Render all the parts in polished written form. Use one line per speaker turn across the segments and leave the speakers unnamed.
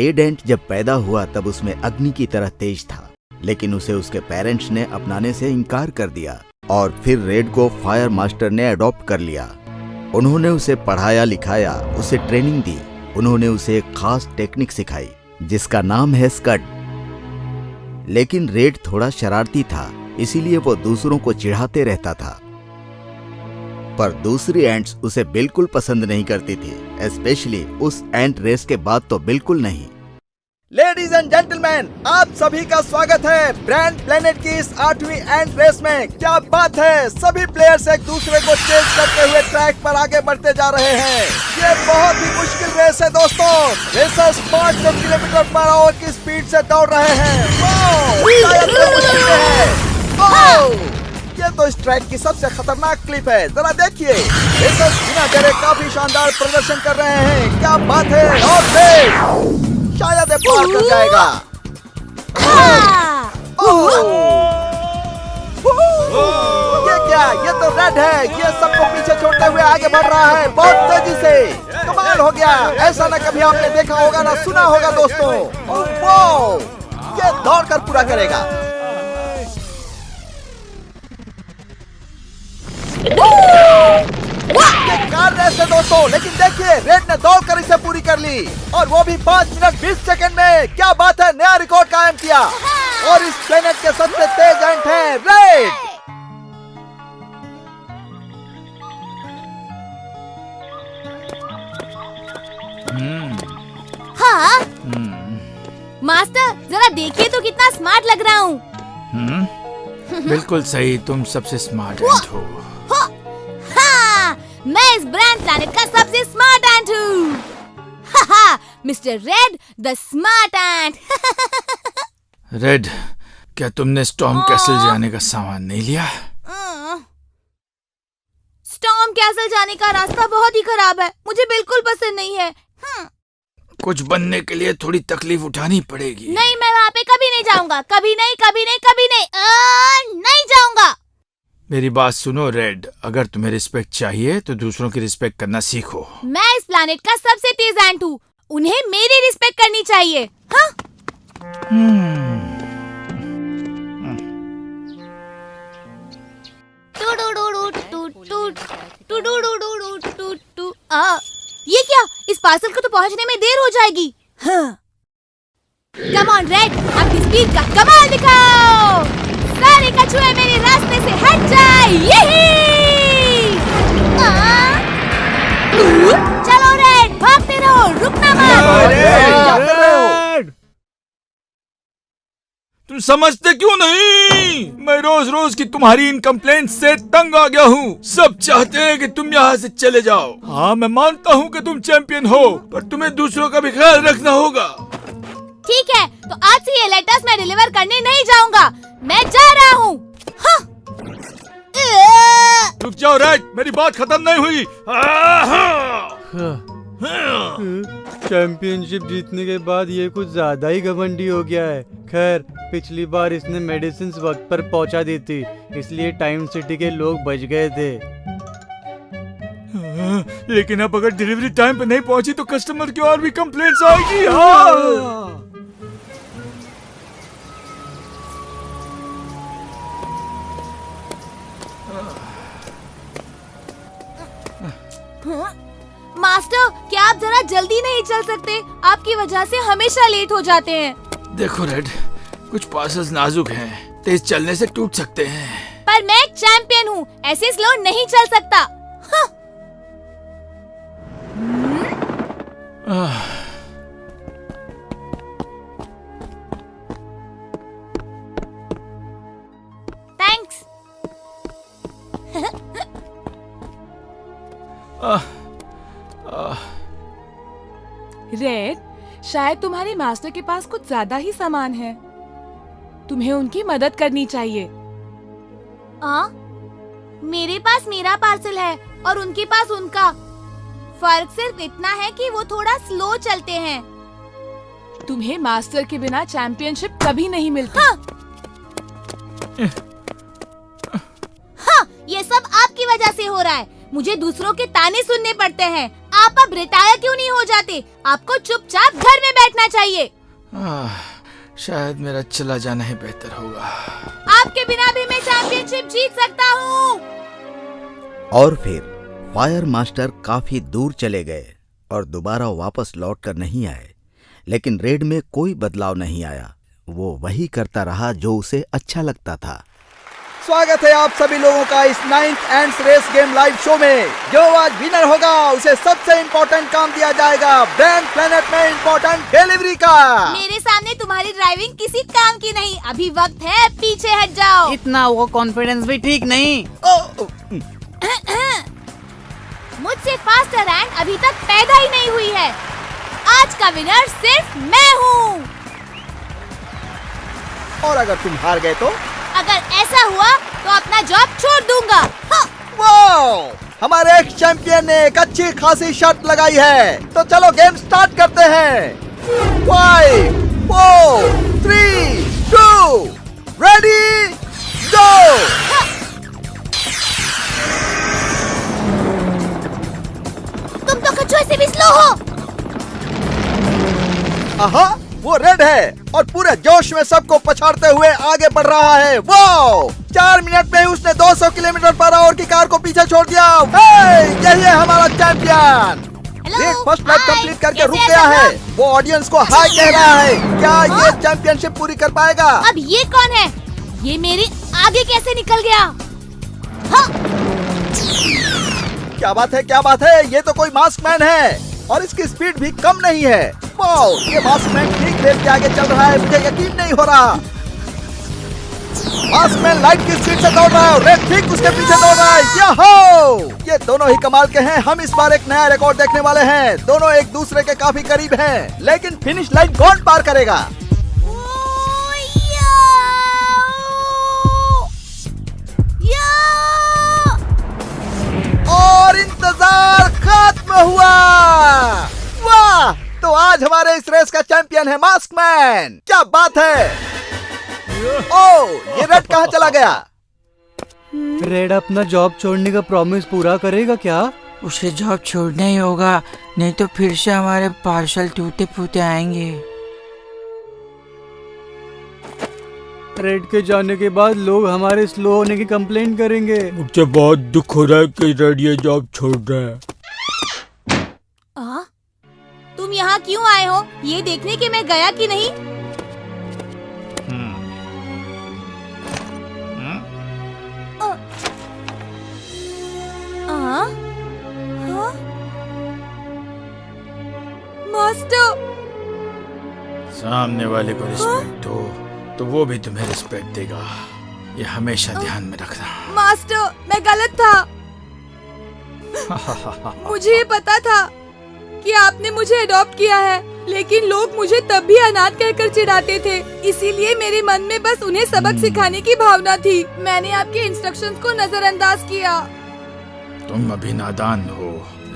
Red एंट जब पैदा हुआ तब उसमें अग्नि की तरह तेज था, लेकिन उसे उसके पेरेंट्स ने अपनाने से इनकार कर दिया और फिर रेड को फायर मास्टर ने अडॉप्ट कर लिया। उन्होंने उसे पढ़ाया लिखाया, उसे ट्रेनिंग दी, उन्होंने उसे एक खास टेक्निक सिखाई जिसका नाम है स्कड। लेकिन रेड थोड़ा शरारती था, इसीलिए वो दूसरों को चिढ़ाते रहता था। पर दूसरी एंट्स उसे बिल्कुल पसंद नहीं करती थी, स्पेशली उस एंट रेस के बाद तो बिल्कुल नहीं।
लेडीज एंड जेंटलमैन, आप सभी का स्वागत है ब्रांड प्लेनेट की इस 8वीं एंट रेस में। क्या बात है, सभी प्लेयर्स एक दूसरे को चेज करते हुए ट्रैक पर आगे बढ़ते जा रहे हैं। ये बहुत ही मुश्किल रेस है दोस्तों। रेसर्स 500 किलोमीटर पर आवर की स्पीड से दौड़ रहे हैं। शायद ये मुश्किल है। ये तो इस ट्रैक की सबसे खतरनाक क्लिप है, जरा देखिए। रेसर्स बिना डरे काफी शानदार प्रदर्शन कर रहे हैं। क्या बात है, और देख, शायद ये पार कर जाएगा। ये क्या, ये तो रेड है। ये सबको पीछे छोड़ते हुए आगे बढ़ रहा है बहुत तेजी से। कमाल हो गया, ऐसा ना कभी आपने देखा होगा ना सुना होगा दोस्तों। वाओ, ये दौड़ कर पूरा करेगा। ये कार रेस है दोस्तों, लेकिन देखिए रेड ने दौड़कर इसे पूरी कर ली, और वो भी 5 मिनट 20 सेकंड में। क्या बात है, नया रिकॉर्ड कायम किया। और इस प्लेनेट के सबसे तेज एंट है रेड।
हाँ मास्टर, जरा देखिए तो कितना स्मार्ट लग रहा हूँ।
बिल्कुल सही, तुम सबसे स्मार्ट एंट हो।
हाँ, मैं इस ब्रांड प्लैनेट का सबसे स्मार्ट एंट हूँ। Mister red, the smart ant.
Red, क्या तुमने स्टॉर्म कैसल जाने का सामान नहीं लिया?
स्टॉर्म कैसल जाने का रास्ता बहुत ही खराब है, मुझे बिल्कुल पसंद नहीं है।
कुछ बनने के लिए थोड़ी तकलीफ उठानी पड़ेगी।
नहीं, मैं वहाँ पे कभी नहीं जाऊँगा, कभी नहीं, कभी नहीं, कभी नहीं, नहीं जाऊँगा।
मेरी बात सुनो रेड, अगर तुम्हें रिस्पेक्ट चाहिए तो दूसरों की रिस्पेक्ट करना सीखो।
मैं इस प्लैनेट का सबसे तेज एंट हूँ, उन्हें मेरी रिस्पेक्ट करनी चाहिए। हाँ? ये क्या, इस पार्सल को तो पहुंचने में देर हो जाएगी। कम ऑन रेड, अपनी स्पीड का कमाल दिखाओ। सारे कछुए मेरे रास्ते से हट जाए। चलो रेड, भागते रहो, रुकना मत।
तुम समझते क्यों नहीं? मैं रोज रोज की तुम्हारी इन कंप्लेंट से तंग आ गया हूँ। सब चाहते हैं कि तुम यहाँ से चले जाओ। हाँ, मैं मानता हूँ कि तुम चैंपियन हो, पर तुम्हें दूसरों का भी ख्याल रखना होगा।
ठीक है, तो आज से ये लेटर्स मैं डिलीवर करने नहीं जाऊंगा, मैं जा रहा हूँ।
रुक जाओ रेड, मेरी बात खत्म नहीं हुई।
चैंपियनशिप जीतने के बाद ये कुछ ज्यादा ही घमंडी हो गया है। खैर, पिछली बार इसने मेडिसिन वक्त पर पहुंचा दी थी, इसलिए टाइम सिटी के लोग बच गए थे।
लेकिन अब अगर डिलीवरी टाइम पे नहीं पहुंची तो कस्टमर की और भी कंप्लेंट्स आएगी।
मास्टर, क्या आप जरा जल्दी नहीं चल सकते? आपकी वजह से हमेशा लेट हो जाते हैं।
देखो रेड, कुछ पार्सल्स नाजुक हैं, तेज चलने से टूट सकते हैं।
पर मैं एक चैंपियन हूँ, ऐसे स्लो नहीं चल सकता। थैंक्स।
रेड, शायद तुम्हारे मास्टर के पास कुछ ज्यादा ही सामान है, तुम्हें उनकी मदद करनी चाहिए।
मेरे पास मेरा पार्सल है और उनके पास उनका। फर्क सिर्फ इतना है कि वो थोड़ा स्लो चलते हैं।
तुम्हें मास्टर के बिना चैंपियनशिप कभी नहीं मिलती।
हाँ, ये सब आपकी वजह से हो रहा है। मुझे दूसरों के ताने सुनने पड़ते हैं। आप अब रिटायर क्यों नहीं हो जाते? आपको चुपचाप घर में बैठना चाहिए।
शायद मेरा चला जाना ही बेहतर होगा।
आपके बिना भी मैं चैंपियनशिप जीत सकता हूँ।
और फिर फायर मास्टर काफी दूर चले गए और दोबारा वापस लौट कर नहीं आए। लेकिन रेड में कोई बदलाव नहीं आया। वो वही करता रहा जो उसे अच्छा लगता था।
स्वागत है आप सभी लोगों का इस 9th ends race game live show में। जो आज विनर होगा उसे सबसे इम्पोर्टेंट काम दिया जाएगा, ब्रांड प्लेनेट में इम्पोर्टेंट डिलीवरी का।
मेरे सामने तुम्हारी ड्राइविंग किसी काम की नहीं। अभी वक्त है पीछे हट जाओ।
इतना वो कॉन्फिडेंस भी ठीक नहीं।
मुझसे फास्टर हैंड अभी तक पैदा ही नहीं हुई है। आज का विनर सिर्फ मैं हूँ।
और अगर तुम हार गए तो?
अगर ऐसा हुआ तो अपना जॉब छोड़ दूंगा। हाँ।
वाओ! हमारे एक्स चैंपियन ने एक अच्छी खासी शर्त लगाई है। तो चलो गेम स्टार्ट करते हैं। 5, 4, 3, 2, रेडी, गो!
तुम तो कछुए से भी स्लो हो।
आहा, वो रेड है और पूरे जोश में सबको पछाड़ते हुए आगे बढ़ रहा है। वाओ! 4 मिनट में उसने 200 किलोमीटर पर आवर की कार को पीछे छोड़ दिया। यही है हमारा champion. Red first lap complete करके रुक गया है। वो ऑडियंस को हाय कह रहा है। क्या ये चैंपियनशिप पूरी कर पाएगा?
अब ये कौन है? ये मेरे आगे कैसे निकल गया? हाँ।
क्या बात है, क्या बात है? ये तो कोई मास्क मैन है और इसकी स्पीड भी कम नहीं है। वाओ! ये मास्क मैन ठीक रेस के आगे चल रहा है। मुझे यकीन नहीं हो रहा। मास्क मैन लाइट की स्पीड से दौड़ रहा है और रेड ठीक उसके पीछे दौड़ रहा है। याहो! ये दोनों ही कमाल के हैं। हम इस बार एक नया रिकॉर्ड देखने वाले हैं। दोनों एक दूसरे के काफी करीब हैं, लेकिन फिनिश लाइन कौन पार करेगा? और इंतजार खत्म हुआ। वाह! तो आज हमारे इस रेस का चैंपियन है मास्क मैन। क्या बात है? ओ, ये रेड कहाँ चला गया?
रेड अपना जॉब छोड़ने का प्रॉमिस पूरा करेगा क्या?
उसे जॉब छोड़ना ही होगा, नहीं तो फिर से हमारे पार्सल टूटे फूटे आएंगे।
रेड के जाने के बाद लोग हमारे स्लो होने की कंप्लेंट करेंगे।
मुझे बहुत दुख हो रहा है कि रेड ये जॉब छोड़ रहा है।
तुम यहाँ क्यों आए हो? ये देखने कि मैं गया कि नहीं? मास्टर,
सामने वाले को रिस्पेक्ट दो तो वो भी तुम्हें रिस्पेक्ट देगा। ये हमेशा ध्यान में रखना।
मास्टर, मैं गलत था। मुझे ये पता था कि आपने मुझे अडॉप्ट किया है, लेकिन लोग मुझे तब भी अनाथ कहकर चिढ़ाते थे। इसीलिए मेरे मन में बस उन्हें सबक सिखाने की भावना थी। मैंने आपके इंस्ट्रक्शंस को नजरअंदाज किया।
तुम अभी नादान हो,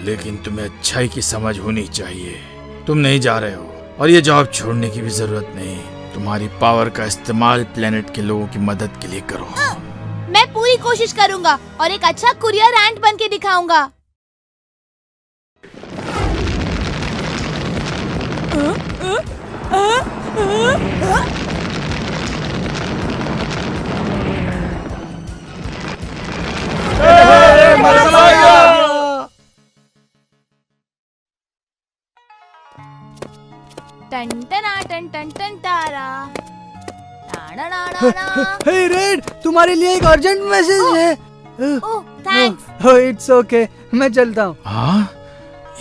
लेकिन तुम्हें अच्छाई की समझ होनी चाहिए। तुम नहीं जा रहे हो और ये जॉब छोड़ने की भी जरूरत नहीं। तुम्हारी पावर का इस्तेमाल प्लेनेट के लोगों की मदद के लिए करो।
मैं पूरी कोशिश करूंगा और एक अच्छा कुरियर एंट बन के दिखाऊंगा। टन टना टन टन टन तारा।
हे रेड, तुम्हारे लिए एक अर्जेंट मैसेज है।
ओह, थैंक्स।
ओह, इट्स ओके, मैं चलता हूँ।
हाँ,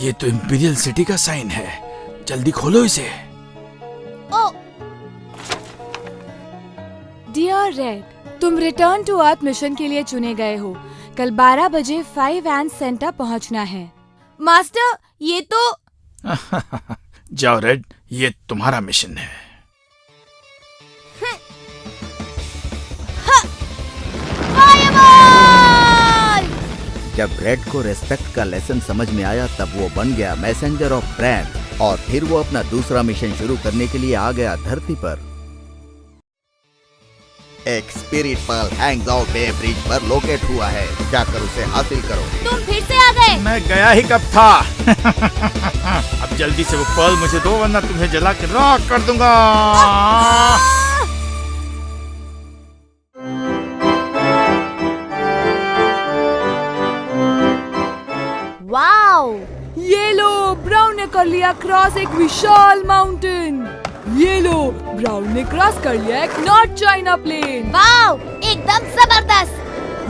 ये तो इंपीरियल सिटी का साइन है। जल्दी खोलो इसे।
ओह,
डियर रेड, तुम रिटर्न टू अर्थ मिशन के लिए चुने गए हो। कल 12 बजे 5 एंड सेंटर पहुंचना है।
मास्टर, ये तो
जाओ रेड, ये तुम्हारा मिशन है।
फायरबॉल!
जब रेड को रेस्पेक्ट का लेसन समझ में आया तब वो बन गया मैसेंजर ऑफ ब्रांड और फिर वो अपना दूसरा मिशन शुरू करने के लिए आ गया धरती पर। एक स्पिरिट पर्ल हैंग्स आउट बे ब्रिज पर लोकेट हुआ है। जाकर उसे हासिल करो।
तुम फिर से आ गए।
मैं गया ही कब था। अब जल्दी से वो पर्ल मुझे दो, वरना तुम्हें जला के राख कर दूंगा।
वाओ, ये लो, ब्राउन ने कर लिया क्रॉस एक विशाल माउंटेन। ये लो, ब्राउन ने क्रॉस कर लिया एक नॉर्थ चाइना प्लेन। वाओ, एकदम जबरदस्त।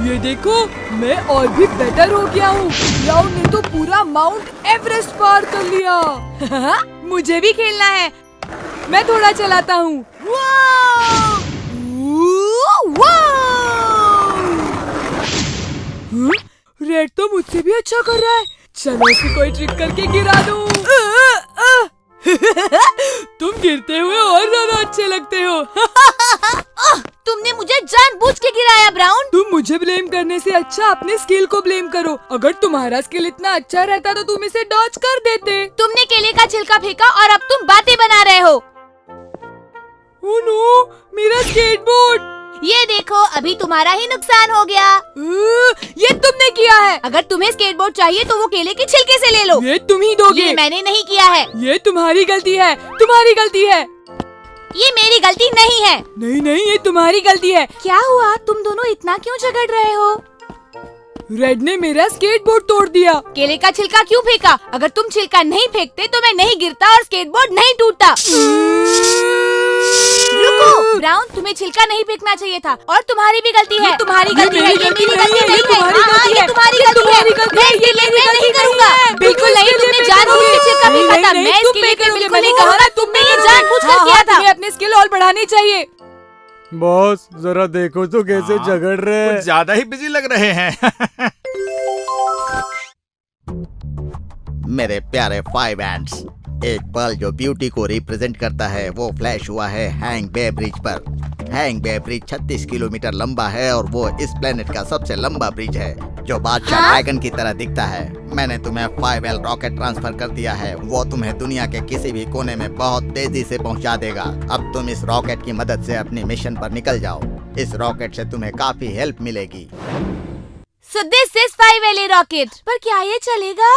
ये देखो, मैं और भी बेटर हो गया हूँ। ब्राउन ने तो पूरा माउंट एवरेस्ट पार कर लिया। मुझे भी खेलना है। मैं थोड़ा चलाता हूँ। रेड तो मुझसे भी अच्छा कर रहा है। चलो उसे कोई ट्रिक करके गिरा दूं। तुम गिरते हुए और ज्यादा अच्छे लगते हो। तुमने मुझे जानबूझ के गिराया ब्राउन। तुम मुझे ब्लेम करने से अच्छा अपने स्किल को ब्लेम करो। अगर तुम्हारा स्किल इतना अच्छा रहता तो तुम इसे डॉज कर देते। तुमने केले का छिलका फेंका और अब तुम बातें बना रहे हो। ओह नो, मेरा स्केटबोर्ड। ये देखो, अभी तुम्हारा ही नुकसान हो गया। ये तुमने किया है। अगर तुम्हें स्केटबोर्ड चाहिए तो वो केले के छिलके से ले लो। ये तुम ही दोगे। ये मैंने नहीं किया है। ये तुम्हारी गलती है, तुम्हारी गलती है। ये मेरी गलती नहीं है। नहीं नहीं, ये तुम्हारी गलती है। क्या हुआ? तुम दोनों इतना क्यों झगड़ रहे हो? रेड ने मेरा स्केटबोर्ड तोड़ दिया। केले का छिलका क्यों फेंका? अगर तुम छिलका नहीं फेंकते तो मैं नहीं गिरता और स्केटबोर्ड नहीं टूटता। रुको ब्राउन, तुम्हें छिलका नहीं फेंकना चाहिए था और तुम्हारी भी गलती है। तुम्हारी गलती है, ये मेरी गलती नहीं है। तुम्हारी गलती है, तुम्हारी गलती है। मैं नहीं करूँगा, बिल्कुल नहीं। तुमने जानबूझ के छिलका फेंका था। मैं इसके लिए बिल्कुल नहीं कहूँगा। तुमने ये जानबूझ कर किया था। तुम्हें अपने स्किल और बढ़ानी चाहिए।
बॉस, जरा देखो तो कैसे झगड़ रहे हैं।
कुछ ज्यादा ही बिजी लग रहे हैं।
मेरे प्यारे 5 एंड्स, एक पर्ल जो ब्यूटी को रिप्रेजेंट करता है वो फ्लैश हुआ है हैंग बे ब्रिज पर। हैंग बे ब्रिज 36 किलोमीटर लंबा है और वो इस प्लेनेट का सबसे लंबा ब्रिज है जो बादशाह ड्रैगन की तरह दिखता है। मैंने तुम्हें 5L रॉकेट ट्रांसफर कर दिया है। वो तुम्हें दुनिया के किसी भी कोने में बहुत तेजी से पहुंचा देगा। अब तुम इस रॉकेट की मदद से अपनी मिशन पर निकल जाओ। इस रॉकेट से तुम्हें काफी हेल्प मिलेगी।
So this is 5L rocket. पर क्या ये चलेगा?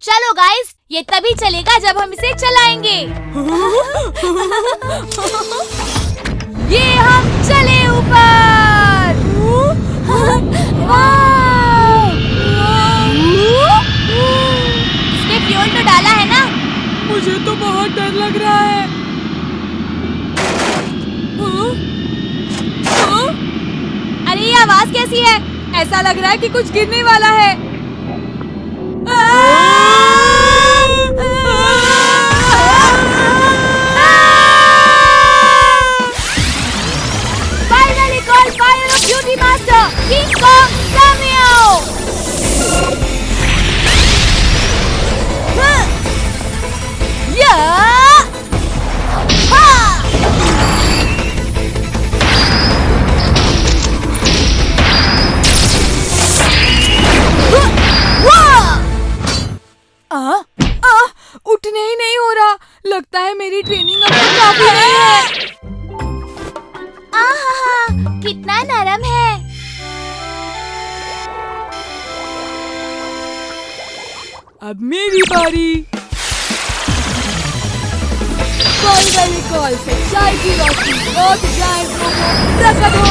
चलो गाइस, ये तभी चलेगा जब हम इसे चलाएंगे। ये हम चले ऊपर। इसमें फ्यूल तो डाला है ना? मुझे तो बहुत डर लग रहा है। अरे ये आवाज कैसी है? ऐसा लग रहा है कि कुछ गिरने वाला है। Finally called Fire of Beauty Master, King Kong Samio. Yeah! उठने ही नहीं हो रहा। लगता है मेरी ट्रेनिंग अब तक काफी नहीं है। आहा, कितना नरम है। अब मेरी बारी। कॉल वाली कॉल से चाय की रोशनी और जाए रख दो।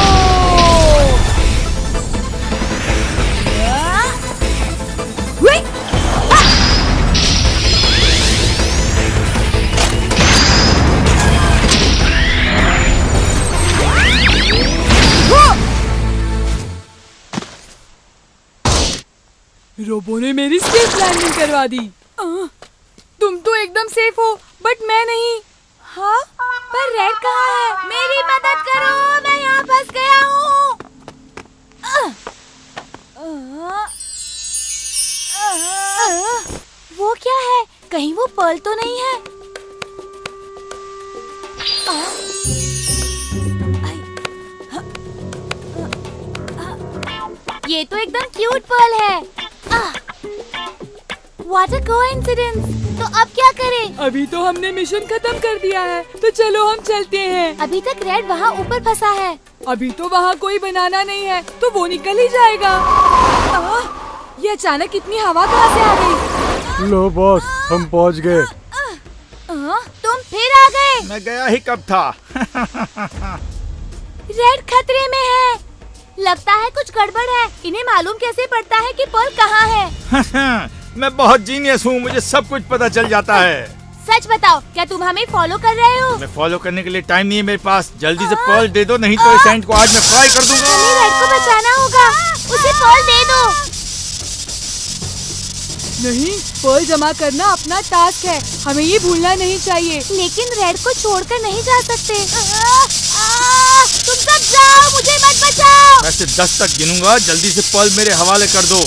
रोबो ने मेरी सेफ लैंडिंग करवा दी। तुम तो एकदम सेफ हो, बट मैं नहीं। हाँ, पर रेड कहाँ है? मेरी मदद करो, मैं यहाँ फंस गया हूँ। वो क्या है? कहीं वो पर्ल तो नहीं है? ये तो एकदम क्यूट पर्ल है।
What a coincidence! तो अब क्या करें?
अभी तो हमने मिशन खत्म कर दिया है, तो चलो हम चलते हैं।
अभी तक रेड वहाँ ऊपर फंसा है।
अभी तो वहाँ कोई बनाना नहीं है, तो वो निकल ही जाएगा। ये अचानक इतनी हवा कहाँ से आ गई?
लो बॉस, हम पहुंच गए।
तुम फिर आ गए।
मैं गया ही कब था।
रेड खतरे में है। लगता है कुछ गड़बड़ है। इन्हें मालूम कैसे पड़ता है कि पर्ल कहाँ है?
मैं बहुत जीनियस हूँ, मुझे सब कुछ पता चल जाता है।
सच बताओ, क्या तुम हमें फॉलो कर रहे हो?
मैं फॉलो करने के लिए टाइम नहीं है मेरे पास। जल्दी से पर्ल दे दो, नहीं तो इस एंड को आज मैं फ्राई कर दूंगा।
हमें रेड को बचाना होगा। उसे पर्ल दे दो।
नहीं, पर्ल जमा करना अपना टास्क है, हमें ये भूलना नहीं चाहिए।
लेकिन रेड को छोड़कर नहीं जा सकते। तुम सब जाओ, मुझे मत बचाओ।
वैसे 10 तक गिनूंगा, जल्दी से पर्ल मेरे हवाले कर दो।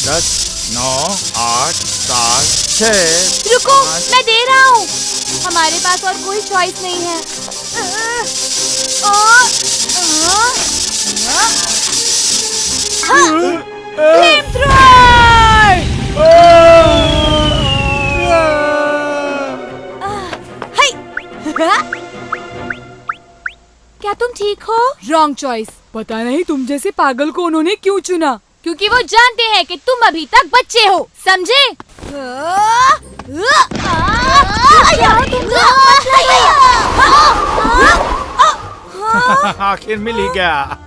10, 9, 8, 7, 6।
रुको, मैं दे रहा हूँ। हमारे पास और कोई चॉइस नहीं है। Flame thrower! हाय! क्या तुम ठीक हो?
Wrong choice. पता नहीं तुम जैसे पागल को उन्होंने क्यों चुना।
क्योंकि वो जानते हैं कि तुम अभी तक बच्चे हो, समझे?
आखिर मिल ही गया।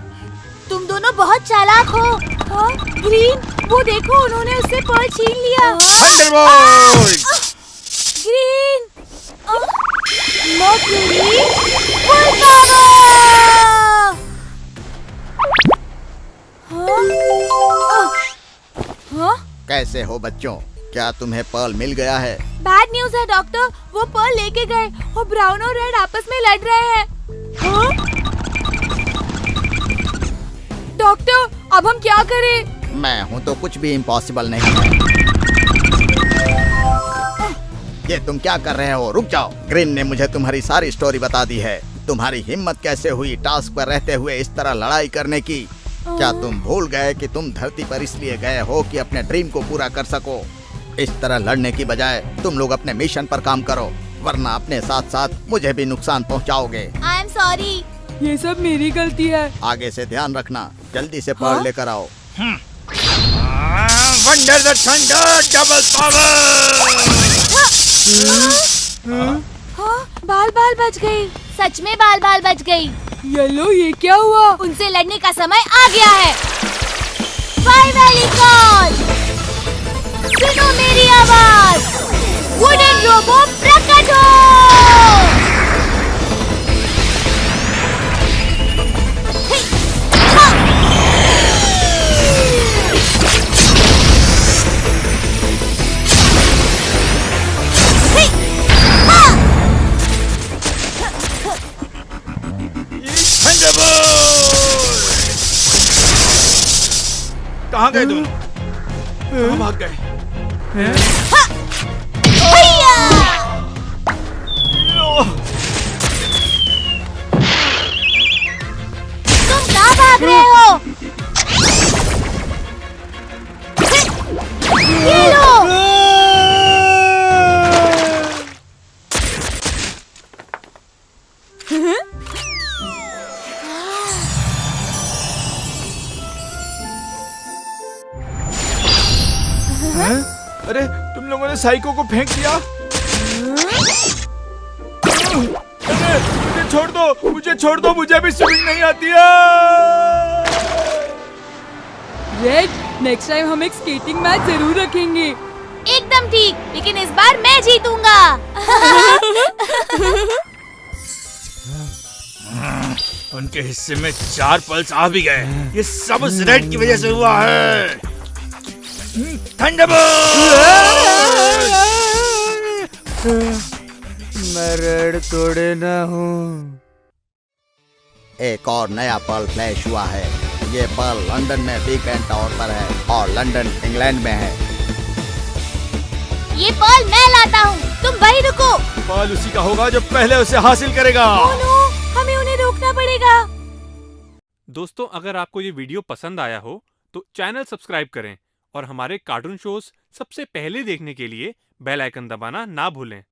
तुम दोनों बहुत चालाक हो। ग्रीन, वो देखो, उन्होंने उससे पर्ल छीन लिया।
Thunderbolt!
Green, mercury, full power!
कैसे हो बच्चों? क्या तुम्हें पर्ल मिल गया है?
बैड न्यूज है डॉक्टर, वो पर्ल लेके गए और ब्राउन और रेड आपस में लड़ रहे हैं।
डॉक्टर, अब हम क्या करें?
मैं हूँ तो कुछ भी इम्पॉसिबल नहीं है। ये तुम क्या कर रहे हो? रुक जाओ। ग्रीन ने मुझे तुम्हारी सारी स्टोरी बता दी है। तुम्हारी हिम्मत कैसे हुई टास्क पर रहते हुए इस तरह लड़ाई करने की? क्या तुम भूल गए कि तुम धरती पर इसलिए गए हो कि अपने ड्रीम को पूरा कर सको? इस तरह लड़ने की बजाय तुम लोग अपने मिशन पर काम करो, वरना अपने साथ साथ मुझे भी नुकसान पहुंचाओगे।
I am sorry.
ये सब मेरी गलती है।
आगे से ध्यान रखना। जल्दी से पर्ल लेकर आओ।
Wonder the thunder double power!
बाल बाल बच गई। सच में बाल बाल बच गई।
येलो, ये क्या हुआ?
उनसे लड़ने का समय आ गया है। Finally call! सुनो मेरी आवाज। वुडन रोबो प्रकट हो!
कहाँ गए दोनों? कहाँ भाग गए?
तुम कहाँ भाग रहे हो? ये लो!
अरे, तुम लोगों ने साइको को फेंक दिया। अरे, मुझे छोड़ दो, मुझे छोड़ दो, मुझे भी स्विमिंग नहीं आती है।
रेड, नेक्स्ट टाइम हम एक स्केटिंग मैच जरूर रखेंगे।
एकदम ठीक, लेकिन इस बार मैं जीतूंगा।
उनके हिस्से में 4 पल्स आ भी गए। ये सब उस रेड की वजह से हुआ है।
मैं रेड तोड़े ना हूँ।
एक और नया पर्ल फ्लैश हुआ है। ये पर्ल लंदन में बिग एंड टावर पर है और लंदन इंग्लैंड में है।
ये पर्ल मैं लाता हूँ, तुम वहीं रुको।
पर्ल उसी का होगा जो पहले उसे हासिल करेगा।
ओह नो, हमें उन्हें रोकना पड़ेगा।
दोस्तों, अगर आपको ये वीडियो पसंद आया हो तो चैनल सब्सक्राइब करें और हमारे कार्टून शोज सबसे पहले देखने के लिए बेल आइकन दबाना ना भूलें।